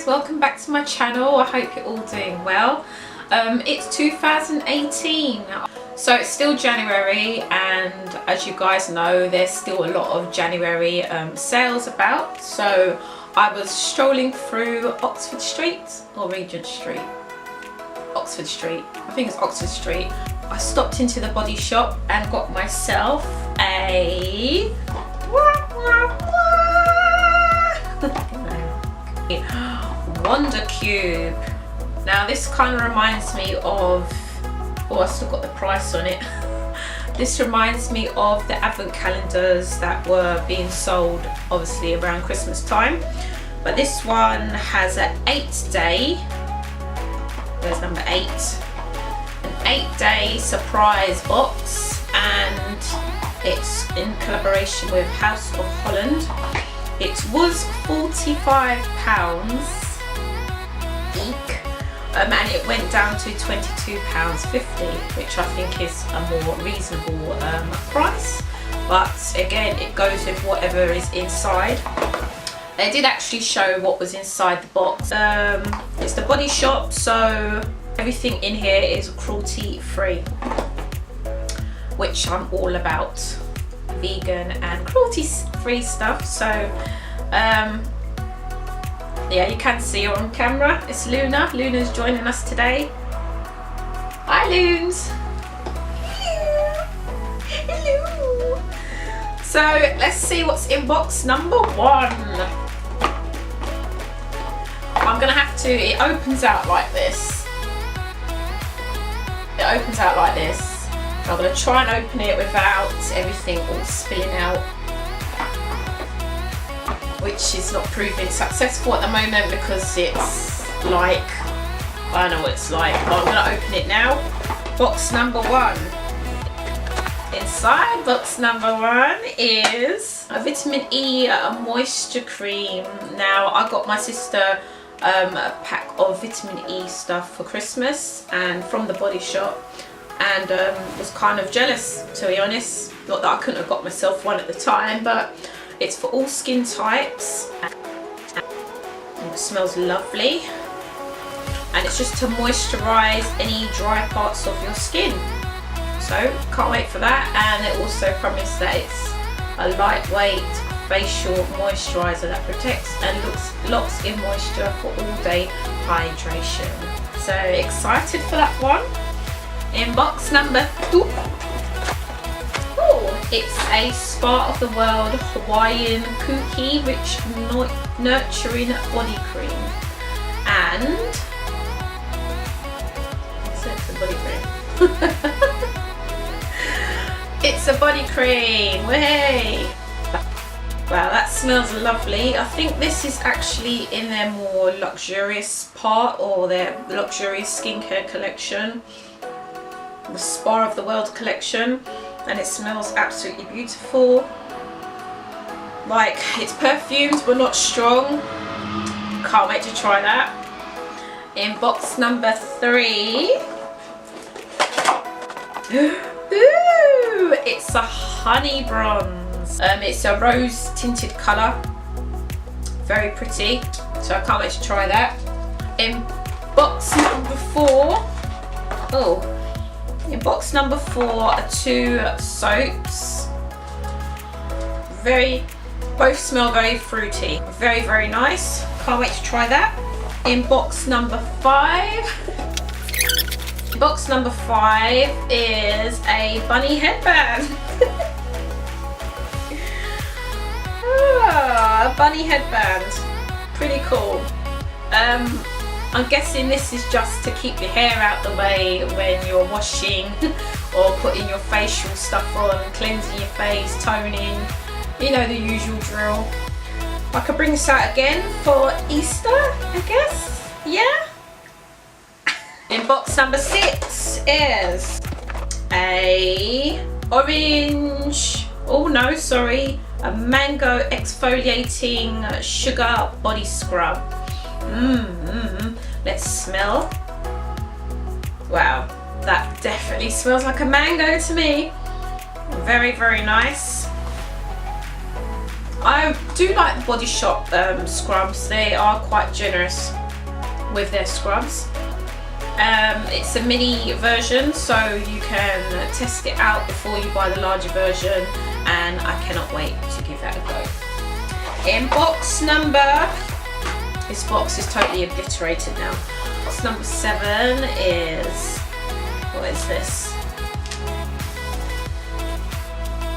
guys, welcome back to my channel. I hope you're all doing well. It's 2018, so it's still January, and as you guys know, there's still a lot of January sales about. So I was strolling through Oxford Street or Regent Street. Oxford Street, I think it's Oxford Street. I stopped into the body shop and got myself a Wonder Cube. Now this kind of reminds me of, oh, I still got the price on it. This reminds me of the advent calendars that were being sold obviously around Christmas time, but this one has an 8-day, there's number 8, an 8-day surprise box, and it's in collaboration with House of Holland. It was £45 each, and it went down to £22.50, which I think is a more reasonable price. But again, it goes with whatever is inside. They did actually show what was inside the box. It's the Body Shop, so everything in here is cruelty free, which I'm all about. Vegan and cruelty free stuff. So yeah, you can see her on camera. It's Luna. Luna's joining us today. Hi Loons. Hello. So let's see what's in box number 1. I'm gonna have to, it opens out like this. It opens out like this. I'm going to try and open it without everything all spilling out, which is not proving successful at the moment because it's like, I don't know what it's like, but I'm going to open it now. Box number 1. Inside box number 1 is a vitamin E moisture cream. Now I got my sister a pack of vitamin E stuff for Christmas and from the Body Shop, and was kind of jealous, to be honest. Not that I couldn't have got myself one at the time, but it's for all skin types. It smells lovely, and it's just to moisturise any dry parts of your skin. So can't wait for that. And it also promised that it's a lightweight facial moisturiser that protects and locks in moisture for all day hydration. So excited for that one. In box number 2, oh, it's a Spa of the World Hawaiian Cookie Rich Nurturing Body Cream, and it's a body cream. It's a body cream. Way! Wow, that smells lovely. I think this is actually in their more luxurious part, or their luxurious skincare collection, the Spa of the World collection, and it smells absolutely beautiful. Like, it's perfumed but not strong. Can't wait to try that. In box number 3, ooh, it's a honey bronze. It's a rose tinted colour, very pretty, so I can't wait to try that. In box number 4, oh, in box number 4 are 2 soaps. Both smell very fruity. Very nice. Can't wait to try that. In box number 5. Box number 5 is a bunny headband. A bunny headband. Pretty cool. I'm guessing this is just to keep your hair out the way when you're washing or putting your facial stuff on, cleansing your face, toning, you know, the usual drill. I could bring this out again for Easter, I guess. Yeah. In box number 6 is a orange, oh no, sorry, a mango exfoliating sugar body scrub. Let's smell. Wow, that definitely smells like a mango to me. Very nice. I do like the Body Shop scrubs. They are quite generous with their scrubs. It's a mini version, so you can test it out before you buy the larger version, and I cannot wait to give that a go. In box number, this box is totally obliterated now. Box number 7 is, what is this?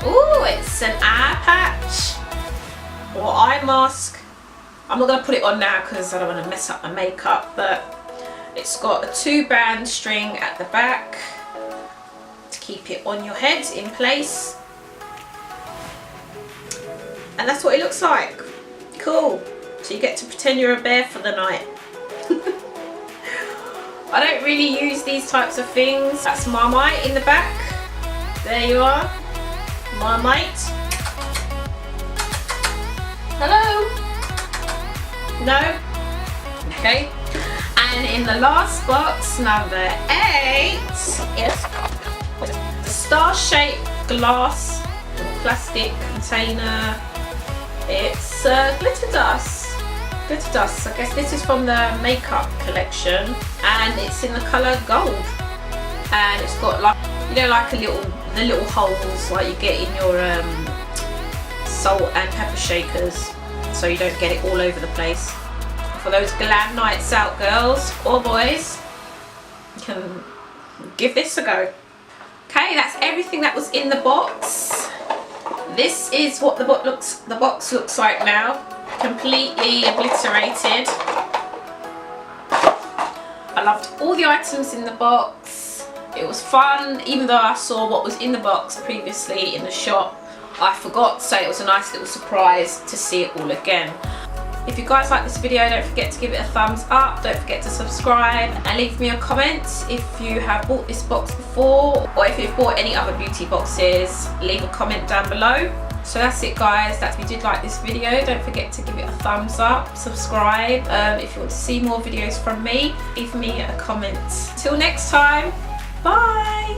Ooh, it's an eye patch or eye mask. I'm not going to put it on now because I don't want to mess up my makeup, but it's got a 2-band string at the back to keep it on your head in place. And that's what it looks like. Cool. So you get to pretend you're a bear for the night. I don't really use these types of things. That's Marmite in the back. There you are. Marmite. Hello? No? Okay. And in the last box, number 8, is the star-shaped glass plastic container. It's glitter dust. Glitter dust. I guess this is from the makeup collection, and it's in the colour gold. And it's got like, you know, like the little holes like you get in your salt and pepper shakers, so you don't get it all over the place. For those glam nights out, girls or boys, you can give this a go. Okay, that's everything that was in the box. This is what the box looks like now, completely obliterated. I loved all the items in the box. It was fun, even though I saw what was in the box previously in the shop. I forgot, so it was a nice little surprise to see it all again. If you guys like this video, don't forget to give it a thumbs up, don't forget to subscribe, and leave me a comment if you have bought this box before, or if you've bought any other beauty boxes. Leave a comment down below. So that's it, guys. If you did like this video, don't forget to give it a thumbs up, subscribe. If you want to see more videos from me, leave me a comment. Till next time, bye.